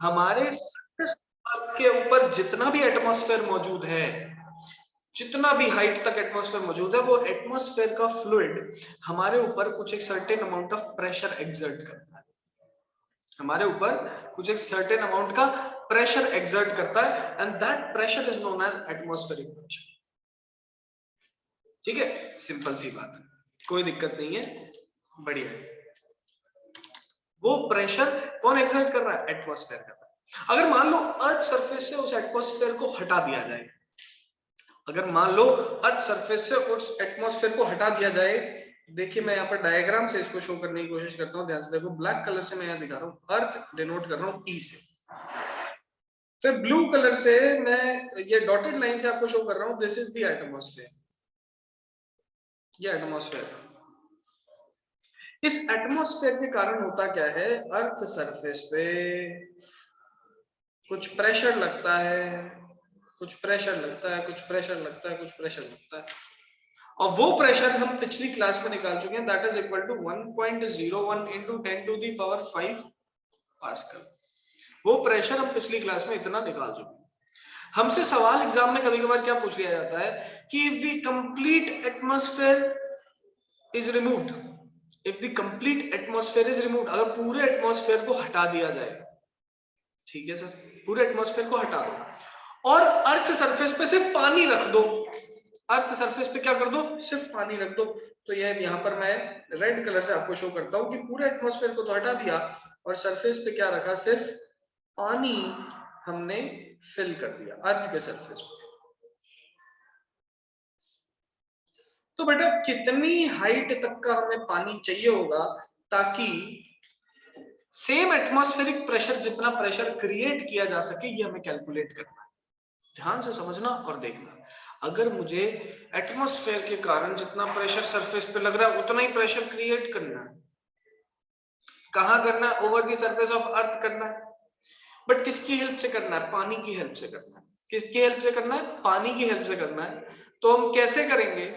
हमारे सरफेस के ऊपर जितना भी एटमॉस्फेयर मौजूद है, जितना भी हाइट तक एटमॉस्फेयर मौजूद है, वो एटमॉस्फेयर का फ्लूइड हमारे ऊपर कुछ एक certain amount of pressure exert करता है, हमारे ऊपर कुछ एक सर्टेन अमाउंट का प्रेशर एक्सर्ट करता है, and that pressure is known as atmospheric pressure. ठीक है, सिंपल सी बात है, कोई दिक्कत नहीं है, बढ़िया। वो प्रेशर कौन एक्सर्ट कर रहा है? एटमॉस्फेयर कर रहा है। अगर मान लो अर्थ सरफेस से उस एटमॉस्फेयर को हटा दिया जाए, अगर मान लो अर्थ सरफेस से उस एटमॉस्फेयर को हटा दिया जाए, देखिए मैं यहाँ पर डायग्राम से इसको शो करने की कोशिश करता हूँ, ध्यान से देखो, ब्लैक कलर से मैं यहाँ दिखा रहा हूँ, अर्थ डिनोट कर रहा हूँ ई से, फिर ब्लू कलर से मैं ये डॉटेड लाइन से आपको शो कर रहा हूँ, दिस इज द एटमॉस्फेयर, ये एटमॉस्फेयर। इस एटमॉस्फेयर के कारण होता क्या है, अर्थ सरफेस पे कुछ प्रेशर लगता है, कुछ प्रेशर लगता है, कुछ प्रेशर लगता है, कुछ प्रेशर लगता है, और वो प्रेशर हम पिछली क्लास में निकाल चुके हैं, that is equal to 1.01 into 10 to the power 5 pascal. वो प्रेशर हम पिछली क्लास में इतना निकाल चुके हैं। हमसे सवाल एग्जाम में कभी कभार क्या पूछ लिया जाता है कि if the complete atmosphere is removed, if the complete atmosphere is removed, अगर पूरे एटमॉस्फेयर को हटा दिया जाए, ठीक है सर, पूरे एटमॉस्फेयर को हटा दो और अर्थ सरफेस पे सिर्फ पानी रख दो, अर्थ सरफेस पे क्या कर दो, सिर्फ पानी रख दो, तो ये यहाँ पर मैं रेड कलर से आपको शो करता हूँ कि पूरे एटमॉस्फेयर को तो हटा दिया और सरफेस पे क्या रखा, सिर्फ पानी हमने फिल कर दिया अर्थ के सरफेस पे। तो बेटा कितनी हाइट तक का हमें पानी चाहिए होगा ताकि सेम एटमॉस्फेरिक प्रेशर, जितना प्रेशर क्रिएट किया जा सके, ये हमें कैलकुलेट करना है। ध्यान से समझना और देखना, अगर मुझे एटमॉस्फेयर के कारण जितना प्रेशर सरफेस पे लग रहा है उतना ही प्रेशर क्रिएट करना है, कहां करना है, over the surface of earth करना है, बट किसकी हेल्प से करना है, पानी की हेल्प से करना है। किसकी हेल्प से करना है, पानी की हेल्प से करना है। तो हम कैसे करेंगे,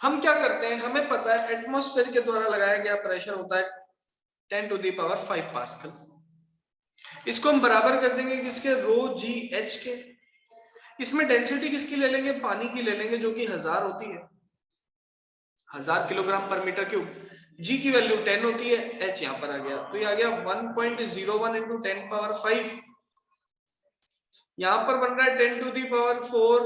हम क्या करते हैं, हमें पता है एटमॉस्फेयर के द्वारा लगाया गया प्रेशर होता है 10 to the power 5 पास्कल, इसको हम बराबर कर देंगे किसके, रो जी एच के। इसमें डेंसिटी किसकी ले लेंगे, पानी की ले लेंगे, जो कि 1000 होती है, 1000 किलोग्राम पर मीटर क्यूब। जी की वैल्यू 10 होती है, एच यहाँ पर आ गया, तो ये आ गया 1.01 into 10 पावर 5, यहां पर बन रहा है 10 to the power 4,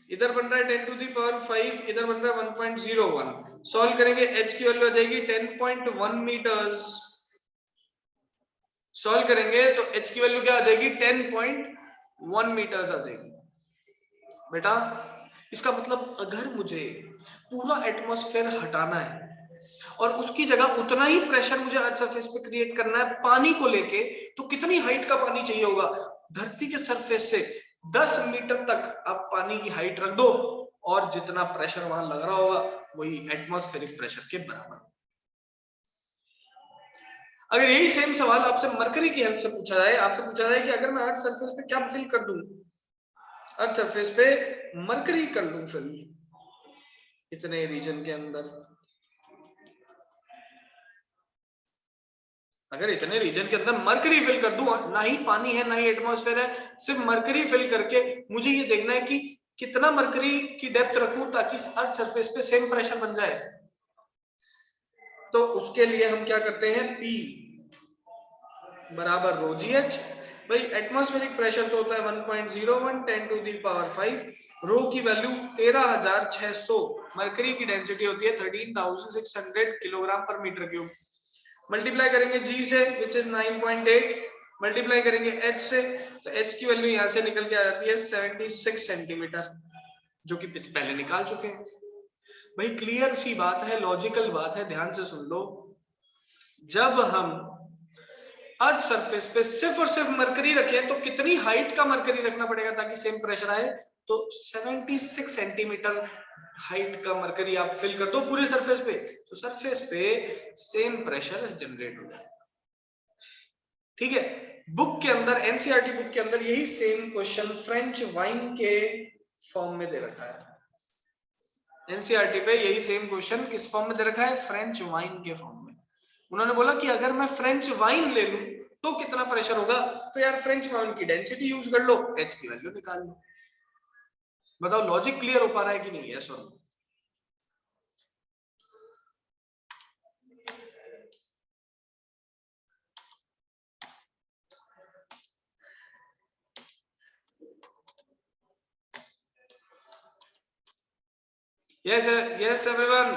इधर बन रहा है 10 to the power 5, इधर बन रहा है 1.01। सॉल्व करेंगे, एच की वैल्यू आ जाएगी 10.1 मीटर्स, सॉल्व करेंगे तो एच की वैल्यू क्या आ जाएगी, 10.1 मीटर्स आ जाएगी। बेटा इसका मतलब अगर मुझे पूरा एटमॉस्फेयर हटाना है और उसकी जगह उतना ही प्रेशर मुझे अर्थ सरफेस पे क्रिएट करना है पानी को लेके, तो कितनी हाइट का पानी चाहिए होगा, धरती के सरफेस से 10 मीटर तक आप पानी की हाइट रख दो और जितना प्रेशर वहां लग रहा होगा वही एटमॉस्फेरिक प्रेशर के बराबर। अगर यही सेम सवाल आपसे मरकरी की हेल्प से पूछा जाए, आपसे पूछा जाए कि अगर मैं अर्थ सरफेस पे क्या फिल कर दूं, अर्थ सरफेस पे मरकरी कर दूं फिल इतने रीजन के अंदर, अगर इतने रीजन के अंदर मरकरी फिल कर दूं, ना ही पानी है ना ही एटमॉस्फेयर है, सिर्फ मरकरी फिल करके मुझे ये देखना है कि कितना मरकरी की डेप्थ रखूं ताकि अर्थ सरफेस पे सेम प्रेशर बन जाए, तो उसके लिए हम क्या करते हैं, P बराबर रो जी एच। भाई एटमॉस्फेरिक प्रेशर तो होता है 1.01 10 to the power 5, रो की वैल्यू 13600, मरकरी की डेंसिटी होती है 13600 किलोग्राम पर मीटर क्यूब, मल्टीप्लाई करेंगे जी से विच इज 9.8, मल्टीप्लाई करेंगे एच से, तो एच की वैल्यू यहां से निकल के आ जाती है 76 सेंटीमीटर, जो कि पहले निकाल चुके हैं। भाई क्लियर सी बात है, लॉजिकल बात है, ध्यान से सुन लो, जब हम अर्थ सरफेस पे सिर्फ और सिर्फ मरकरी रखें तो कितनी हाइट का मरकरी रखना पड़ेगा ताकि सेम प्रेशर आए, तो 76 सेंटीमीटर हाइट का मरकरी आप फिल कर दो पूरे सरफेस पे, तो सरफेस पे सेम प्रेशर जनरेट हो जाए। ठीक है, बुक के अंदर, एनसीईआरटी बुक के अंदर यही सेम क्वेश्चन फ्रेंच वाइन के फॉर्म में दे रखा है, एनसीईआरटी पे यही सेम क्वेश्चन किस फॉर्म में दे रखा है, फ्रेंच वाइन के फॉर्म में। उन्होंने बोला कि अगर मैं फ्रेंच वाइन ले लूं तो कितना प्रेशर होगा? तो यार फ्रेंच बाउंड की डेंसिटी यूज कर लो, एच की वैल्यू निकाल लो। बताओ लॉजिक क्लियर हो पा रहा है कि नहीं? यस और no? Yes, yes, everyone.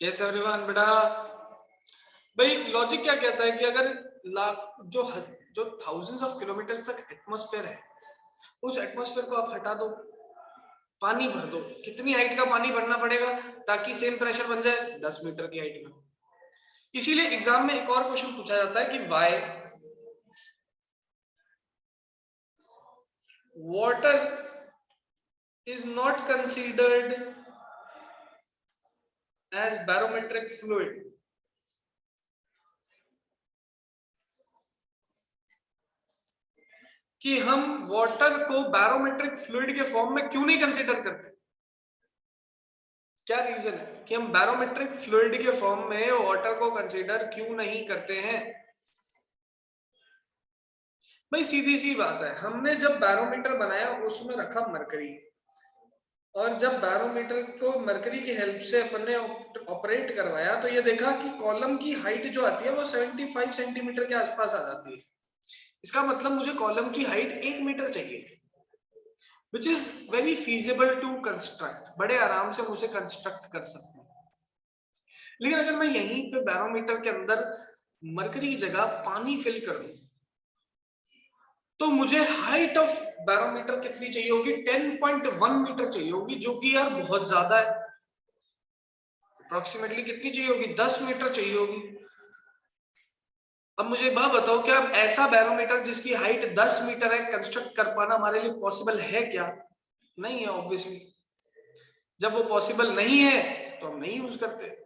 Yes, everyone. बेटा भाई लॉजिक क्या कहता है कि अगर लाख जो थाउजेंड्स ऑफ किलोमीटर तक एटमॉस्फेयर है, उस एटमॉस्फेयर को आप हटा दो, पानी भर दो। कितनी हाइट का पानी भरना पड़ेगा ताकि सेम प्रेशर बन जाए? 10 मीटर की हाइट में। इसीलिए एग्जाम में एक और क्वेश्चन पूछा जाता है कि why water is not considered as barometric fluid. कि हम वाटर को बैरोमेट्रिक फ्लूइड के फॉर्म में क्यों नहीं कंसीडर करते? क्या रीजन है कि हम बैरोमेट्रिक फ्लूइड के फॉर्म में वाटर को कंसीडर क्यों नहीं करते हैं? भाई सीधी सी बात है, हमने जब बैरोमीटर बनाया उसमें रखा मरकरी, और जब बैरोमीटर को मरकरी की हेल्प से अपन ने ऑपरेट करवाया तो ये देखा कि कॉलम की हाइट जो आती है वो 75 सेंटीमीटर के आसपास आ जाती है। इसका मतलब मुझे कॉलम की हाइट 1 मीटर चाहिए, which is very feasible to construct. बड़े आराम से उसे कंस्ट्रक्ट कर सकते हैं। लेकिन अगर मैं यहीं पे बैरोमीटर के अंदर मरकरी की जगह पानी फिल कर दूं तो मुझे हाइट ऑफ बैरोमीटर कितनी चाहिए होगी? 10.1 मीटर चाहिए होगी, जो कि यार बहुत ज्यादा है। अप्रोक्सीमेटली कितनी चाहिए होगी? 10 मीटर चाहिए होगी। अब मुझे बात बताओ, क्या अब ऐसा बैरोमीटर जिसकी हाइट 10 मीटर है कंस्ट्रक्ट कर पाना हमारे लिए पॉसिबल है क्या? नहीं है ऑब्वियसली। जब वो पॉसिबल नहीं है तो हम नहीं यूज करते।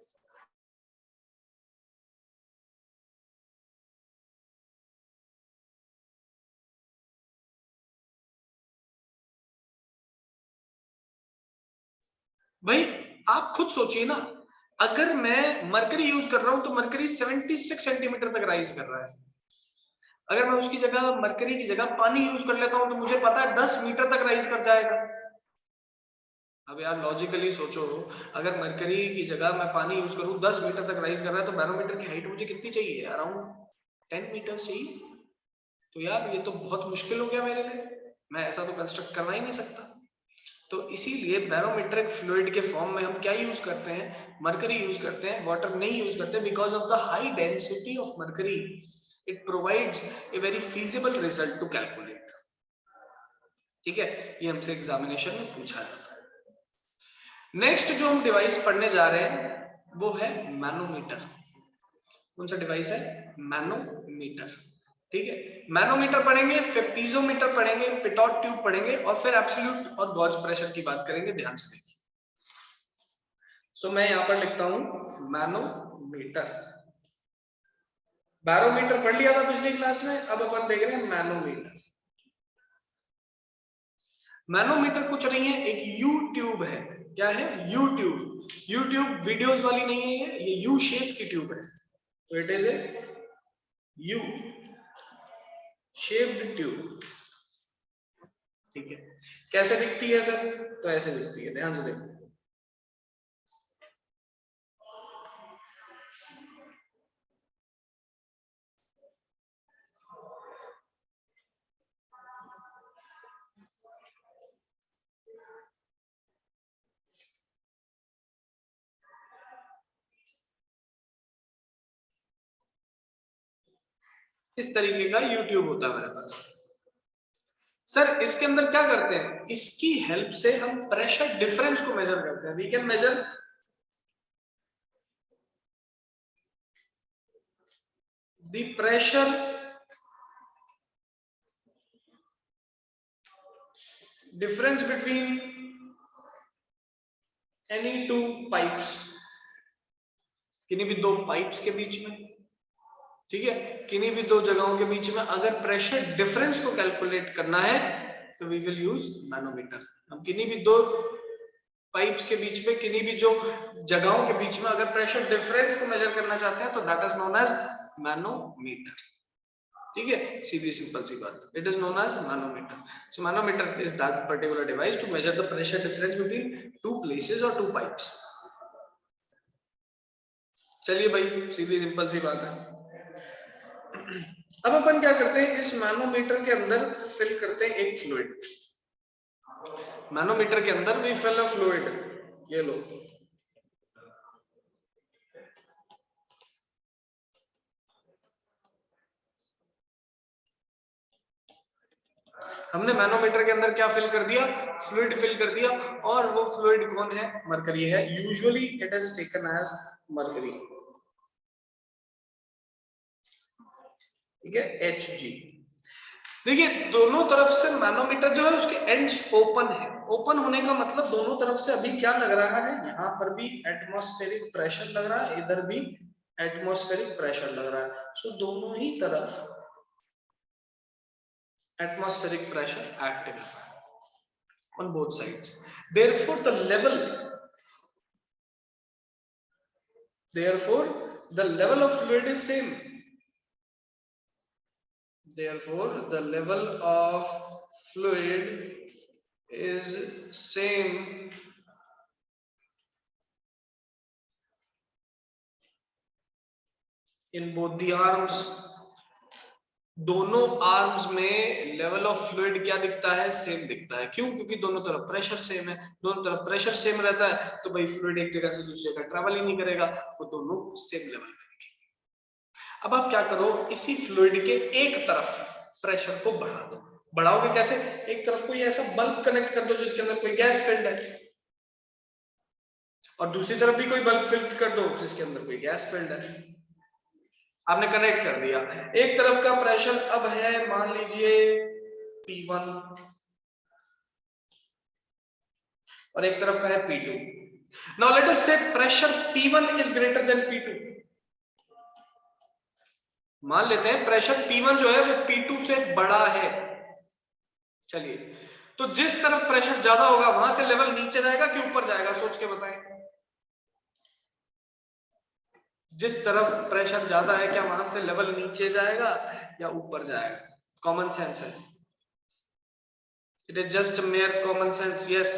भाई आप खुद सोचिए ना, अगर मैं मरकरी यूज कर रहा हूं तो मरकरी 76 सेंटीमीटर तक राइज कर रहा है। अगर मैं उसकी जगह मरकरी की जगह पानी यूज कर लेता हूं तो मुझे पता है 10 मीटर तक राइज कर जाएगा। अब यार लॉजिकली सोचो, अगर मरकरी की जगह मैं पानी यूज करूं 10 मीटर तक राइज कर रहा है तो बैरोमीटर की हाइट मुझे कितनी चाहिए? अराउंड 10 मीटर चाहिए। तो यार ये तो बहुत मुश्किल हो गया मेरे लिए, मैं ऐसा तो कंस्ट्रक्ट करना ही नहीं सकता। तो इसीलिए बैरोमेट्रिक फ्लूइड के फॉर्म में हम क्या यूज करते हैं? मरकरी यूज करते हैं, वाटर नहीं यूज करते, because of the high density of mercury it provides a very feasible result to calculate. ठीक है, ये हमसे एग्जामिनेशन में पूछा जाता है। नेक्स्ट जो हम डिवाइस पढ़ने जा रहे हैं वो है मैनोमीटर। कौन सा डिवाइस है? मैनोमीटर। ठीक है, मैनोमीटर पढ़ेंगे, फिर पीजोमीटर पढ़ेंगे, पिटॉट ट्यूब पढ़ेंगे, और फिर एब्सोल्यूट और गॉज प्रेशर की बात करेंगे। ध्यान से देखिए। सो मैं यहां पर लिखता हूं मैनोमीटर। बैरोमीटर पढ़ लिया था पिछली क्लास में, अब अपन देख रहे हैं मैनोमीटर। मैनोमीटर कुछ नहीं है, एक यू ट्यूब है। क्या है? You tube. You tube videos वाली नहीं है, ये यू शेप की ट्यूब है। तो it is a U shaped tube. ठीक है, कैसे दिखती है सर? तो ऐसे दिखती है, ध्यान से देखो। इस तरीके का यूट्यूब होता है मेरे पास। सर इसके अंदर क्या करते हैं? इसकी हेल्प से हम प्रेशर डिफरेंस को मेजर करते हैं। We can measure the pressure difference between any two pipes, किन्हीं भी दो पाइप्स के बीच में, ठीक है, किन्हीं भी दो जगहों के बीच में अगर प्रेशर डिफरेंस को कैलकुलेट करना है तो वी विल यूज मैनोमीटर। हम किन्हीं भी दो पाइप्स के बीच में, किन्हीं भी जो जगहों के बीच में अगर प्रेशर डिफरेंस को मेजर करना चाहते हैं तो that is known as manometer. ठीक है, सीधी सिंपल सी बात, it is known as manometer. So manometer is that particular device to measure the pressure difference between two places और टू पाइप्स। चलिए भाई, सीधी सिंपल सी बात है। अब अपन क्या करते हैं, इस मैनोमीटर के अंदर फिल करते हैं एक फ्लूइड। मैनोमीटर के अंदर वी फिल अ फ्लूइड, ये लो, हमने मैनोमीटर के अंदर क्या फिल कर दिया, फ्लूइड फिल कर दिया, और वो फ्लूइड कौन है, मरकरी है। Usually it is taken as mercury, ठीक है, Hg। देखिए दोनों तरफ से मैनोमीटर जो है उसके एंड्स ओपन है। ओपन होने का मतलब दोनों तरफ से अभी क्या लग रहा है, यहाँ पर भी एटमॉस्फेरिक प्रेशर लग रहा है, इधर भी एटमॉस्फेरिक प्रेशर लग रहा है। सो दोनों ही तरफ एटमॉस्फेरिक प्रेशर एक्टिव है on both sides. Therefore the level of fluid is same. Therefore the level of fluid is same in both the arms. दोनों आर्म्स में लेवल ऑफ फ्लूइड क्या दिखता है, सेम दिखता है। क्यों? क्योंकि दोनों तरफ प्रेशर सेम है। दोनों तरफ प्रेशर सेम रहता है तो भाई फ्लूइड एक जगह से दूसरी जगह ट्रैवल ही नहीं करेगा, वो दोनों सेम लेवल पे दिखेंगे। अब आप क्या करो, इसी फ्लूइड के एक तरफ प्रेशर को बढ़ा दो। बढ़ाओगे कैसे, एक तरफ कोई ऐसा बल्ब कनेक्ट कर दो जिसके अंदर कोई गैस फिल्ड है, और दूसरी तरफ भी कोई बल्ब फिल्ड कर दो जिसके अंदर कोई गैस फिल्ड है। आपने कनेक्ट कर दिया। एक तरफ का प्रेशर अब है मान लीजिए P1 और एक तरफ का है P2। नाउ लेट अस से pressure P1 is greater than P2। मान लेते हैं प्रेशर P1 जो है वो P2 से बड़ा है। चलिए, तो जिस तरफ प्रेशर ज्यादा होगा वहां से लेवल नीचे जाएगा कि ऊपर जाएगा, सोच के बताएं। जिस तरफ प्रेशर ज्यादा है क्या वहां से लेवल नीचे जाएगा या ऊपर जाएगा? कॉमन सेंस है, it is just mayor common sense. Yes,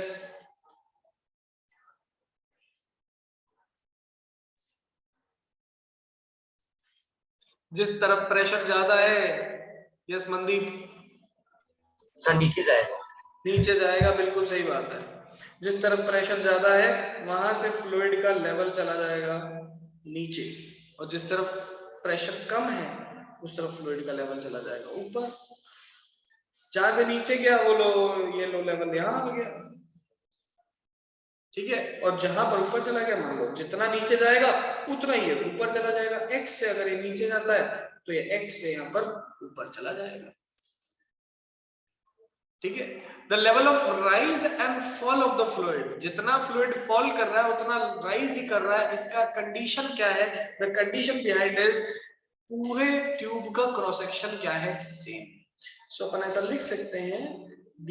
जिस तरफ प्रेशर ज्यादा है, यस मनदीप, सर नीचे जाएगा। नीचे जाएगा, बिल्कुल सही बात है। जिस तरफ प्रेशर ज्यादा है वहां से फ्लूइड का लेवल चला जाएगा नीचे, और जिस तरफ प्रेशर कम है उस तरफ फ्लूइड का लेवल चला जाएगा ऊपर। जहां से नीचे गया वो लो, ये लो लेवल यहाँ आ गया, ठीक है। और जहां पर ऊपर चला गया, मान लो जितना नीचे जाएगा उतना ही ये ऊपर चला जाएगा। x से अगर ये नीचे जाता है तो ये x से यहाँ पर ऊपर चला जाएगा, ठीक है। The level of rise and fall of the fluid, जितना फ्लूइड फॉल कर रहा है उतना राइज ही कर रहा है। इसका कंडीशन क्या है, द कंडीशन बिहाइंड इज पूरे ट्यूब का क्रॉस सेक्शन क्या है, सेम। सो अपन ऐसा लिख सकते हैं, the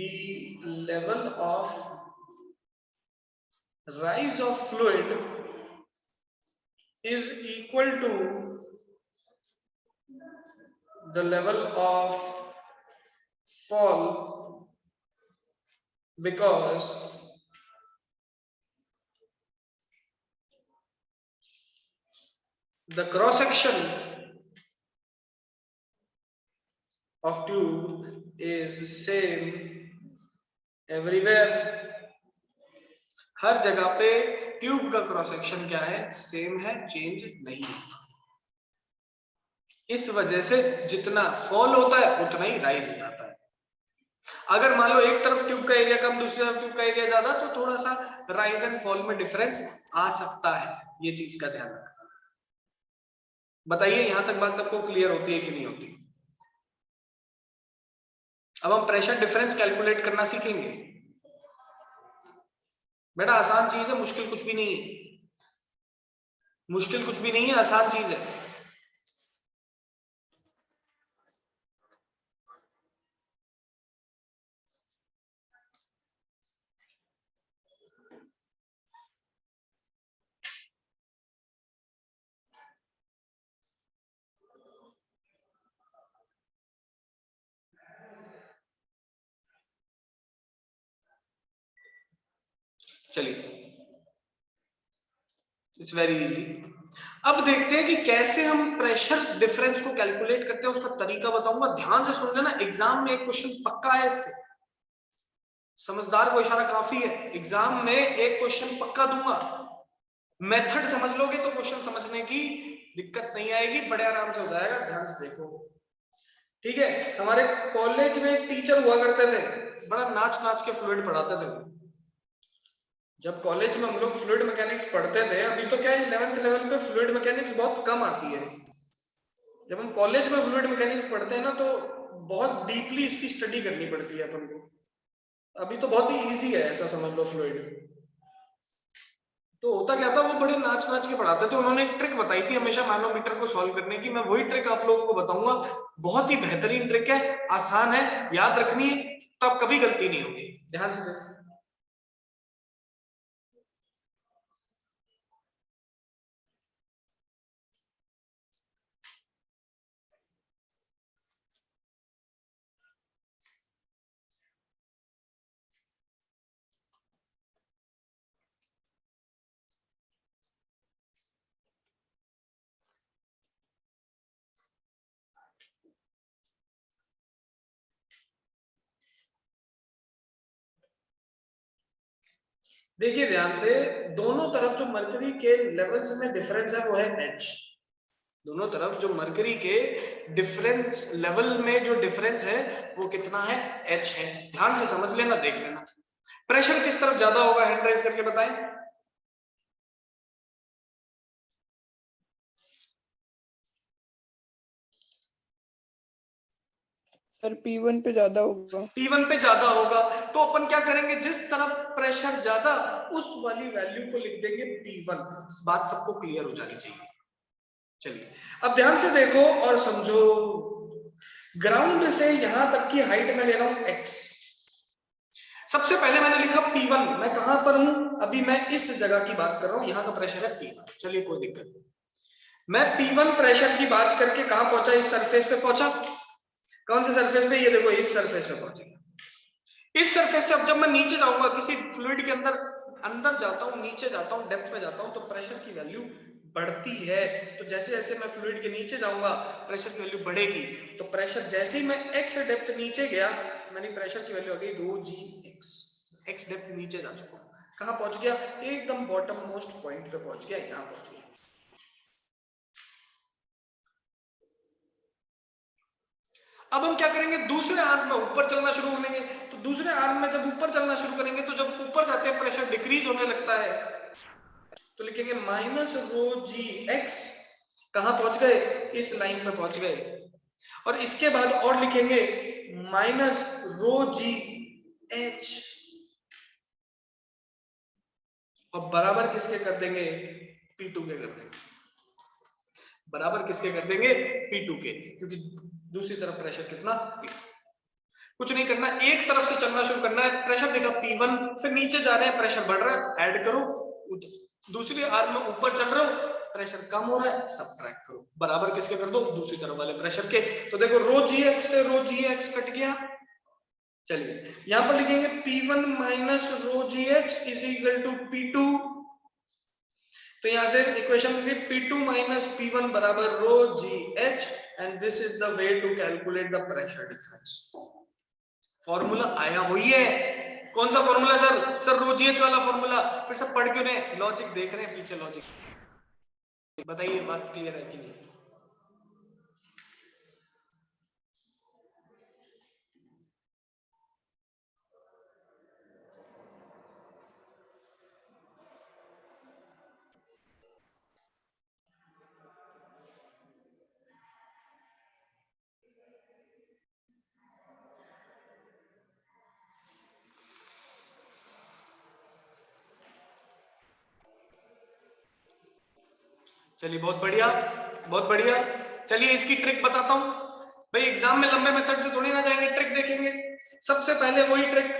level of rise of fluid is equal to the level of fall because the cross section of tube is same everywhere। हर जगह पे ट्यूब का क्रॉस सेक्शन क्या है, सेम है, चेंज नहीं होता। इस वजह से जितना फॉल होता है उतना ही राइज हो जाता है। अगर मान लो एक तरफ ट्यूब का एरिया कम, दूसरी तरफ ट्यूब का एरिया ज्यादा, तो थोड़ा सा राइज एंड फॉल में डिफरेंस आ सकता है, ये चीज का ध्यान रखना। बताइए यहां तक बात सबको क्लियर होती है कि नहीं होती? अब हम प्रेशर डिफरेंस कैलकुलेट करना सीखेंगे। बेटा आसान चीज है, मुश्किल कुछ भी नहीं है, मुश्किल कुछ भी नहीं है, आसान चीज है। चलिए इट्स वेरी इजी। अब देखते हैं कि कैसे हम प्रेशर डिफरेंस को कैलकुलेट करते हैं, उसका तरीका बताऊंगा। ध्यान से सुन लेना, एग्जाम में एक क्वेश्चन पक्का है इससे। समझदार को इशारा काफी है, एग्जाम में एक क्वेश्चन पक्का दूंगा। मेथड समझ लोगे तो क्वेश्चन समझने की दिक्कत नहीं आएगी, बड़े आराम से हो जाएगा। ध्यान से देखो, ठीक है। हमारे कॉलेज में एक टीचर हुआ करते थे, बड़ा नाच नाच के फ्लूइड पढ़ाते थे। जब कॉलेज में हम लोग फ्लूइड मैकेनिक्स पढ़ते थे, अभी तो क्या है 11th लेवल पे फ्लूइड मैकेनिक्स बहुत कम आती है। जब हम कॉलेज में फ्लूइड मैकेनिक्स पढ़ते हैं ना, तो बहुत डीपली इसकी स्टडी करनी पड़ती है अपन को। अभी तो बहुत ही इजी है, ऐसा समझ लो फ्लूइड। तो होता क्या था, वो बड़े नाच नाच के पढ़ाते थे। उन्होंने एक ट्रिक बताई थी हमेशा मैनोमीटर को सॉल्व करने की। मैं वही ट्रिक आप लोगों को बताऊंगा। बहुत ही बेहतरीन ट्रिक है, आसान है, याद रखनी है, तब कभी गलती नहीं होगी। ध्यान से देखो। देखिए ध्यान से, दोनों तरफ जो मरकरी के लेवल्स में डिफरेंस है वो है H। दोनों तरफ जो मरकरी के डिफरेंस लेवल में जो डिफरेंस है वो कितना है? H है। ध्यान से समझ लेना, देख लेना। प्रेशर किस तरफ ज्यादा होगा, हैंड राइज करके बताएं। सर P1 पे ज्यादा होगा। P1 पे ज्यादा होगा, तो अपन क्या करेंगे, जिस तरफ प्रेशर ज्यादा उस वाली वैल्यू को लिख देंगे P1। बात सबको क्लियर हो जानी चाहिए। चलिए अब ध्यान से देखो और समझो। ग्राउंड से यहां तक की हाइट में ले रहा हूं x। सबसे पहले मैंने लिखा P1, मैं कहां पर हूं? अभी मैं इस जगह की बात कर रहा हूं, यहां का प्रेशर है P1। चलिए कोई दिक्कत नहीं। मैं P1 प्रेशर की बात करके कहां पहुंचा? इस सरफेस पे पहुंचा। कौन से सरफेस पे? ये देखो, इस सरफेस पे पहुंचेगा। इस सरफेस से अब जब मैं नीचे जाऊंगा, किसी फ्लूइड के अंदर अंदर जाता हूं, नीचे जाता हूं, डेप्थ में जाता हूं, तो प्रेशर की वैल्यू बढ़ती है। तो जैसे जैसे मैं फ्लूइड के नीचे जाऊंगा, प्रेशर की वैल्यू बढ़ेगी। तो प्रेशर जैसे ही मैं x डेप्थ नीचे गया, मेरी प्रेशर की वैल्यू आ गई रो जी एक्स। x डेप्थ नीचे जा चुका हूं, कहां पहुंच गया? एकदम बॉटम मोस्ट पॉइंट पे पहुंच गया, यहां पहुंच गया। अब हम क्या करेंगे, दूसरे आर्म में ऊपर चलना शुरू करेंगे। तो दूसरे आर्म में जब ऊपर चलना शुरू करेंगे, तो जब ऊपर जाते हैं प्रेशर डिक्रीज होने लगता है। तो लिखेंगे माइनस रो जी एक्स। कहां पहुंच गए? इस लाइन पे पहुंच गए। और इसके बाद और लिखेंगे माइनस रो जी एच। और बराबर किसके कर देंगे? P2 के कर देंगे। बराबर किसके कर देंगे? P2 के, क्योंकि दूसरी तरफ प्रेशर कितना? P2। कुछ नहीं करना, एक तरफ से चलना शुरू करना है। प्रेशर देखा P1, फिर नीचे जा रहे हैं, प्रेशर बढ़ रहा है, ऐड करो। दूसरी आर्म में ऊपर चल रहे हो, प्रेशर कम हो रहा है, सब्ट्रैक्ट करो। बराबर किसके कर दो? दूसरी तरफ वाले प्रेशर के। तो देखो रो जी एक्स से रो जी एक्स कट गया। चलिए यहां पर लिखेंगे P1 minus rho G H is equal to P2। तो यहां से इक्वेशन में P2 माइनस P1 बराबर rho G H. And this is the way to calculate the pressure difference. Formula आया वही है। कौन सा formula sir? Sir rho G H वाला फॉर्मूला। फिर सब पढ़ क्यों रहे? लॉजिक देख रहे हैं पीछे, लॉजिक। बताइए बात क्लियर है कि नहीं? चलिए बहुत बढ़िया, बहुत बढ़िया। चलिए इसकी ट्रिक बताता हूं भाई, एग्जाम में लंबे मेथड से थोड़ी ना जाएंगे, ट्रिक देखेंगे। सबसे पहले वही ट्रिक,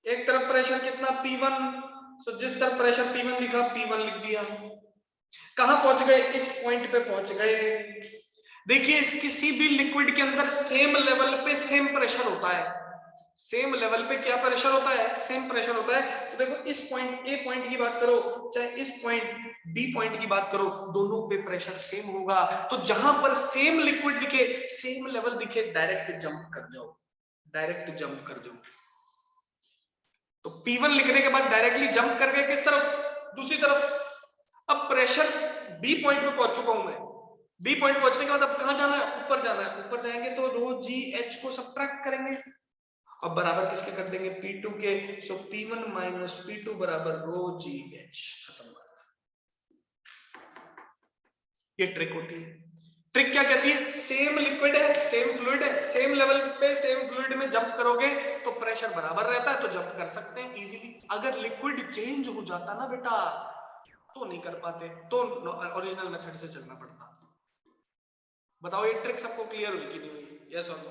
एक तरफ प्रेशर कितना P1, सो जिस तरफ प्रेशर P1 दिखा P1 लिख दिया। कहां पहुंच गए, इस पॉइंट पे पहुंच गए। देखिए किसी भी लिक्विड के अंदर सेम लेवल पे सेम प्रेशर होता है, सेम लेवल पे क्या प्रेशर होता है, सेम प्रेशर होता है। तो देखो इस पॉइंट ए पॉइंट की बात करो चाहे इस पॉइंट बी पॉइंट की बात करो, दोनों पे प्रेशर सेम होगा। तो जहां पर सेम लिक्विड दिखे, सेम लेवल दिखे, डायरेक्ट जंप कर जाओ, डायरेक्ट जंप कर दो। तो P1 लिखने के बाद डायरेक्टली जंप कर गए किस तरफ, दूसरी तरफ। अब प्रेशर बी पॉइंट पे पहुंच चुका हूं मैं, बी पॉइंट पहुंचने के बाद अब कहां जाना है, ऊपर जाना है। ऊपर जाएंगे तो रो जी एच को सब्ट्रैक्ट करेंगे, अब बराबर किसके कर देंगे, P2 के। सो P1 माइनस P2 बराबर रो जी एच, खत्म बात। ये ट्रिक होती है। ट्रिक क्या कहती है, सेम लिक्विड है, सेम फ्लूइड है, सेम लेवल पे सेम फ्लूइड में जंप करोगे तो प्रेशर बराबर रहता है, तो जंप कर सकते हैं इजीली। अगर लिक्विड चेंज हो जाता ना बेटा तो नहीं कर पाते, तो ओरिजिनल मेथड से चलना पड़ता। बताओ ये ट्रिक सबको क्लियर हुई कि नहीं हुई, यस और नो?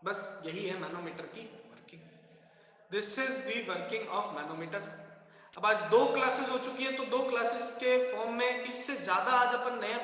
बस यही है मैनोमीटर की working. This is the working of manometer. अब आज 2 क्लासेस हो चुकी है, तो 2 क्लासेस के फॉर्म में इससे ज्यादा आज अपन नया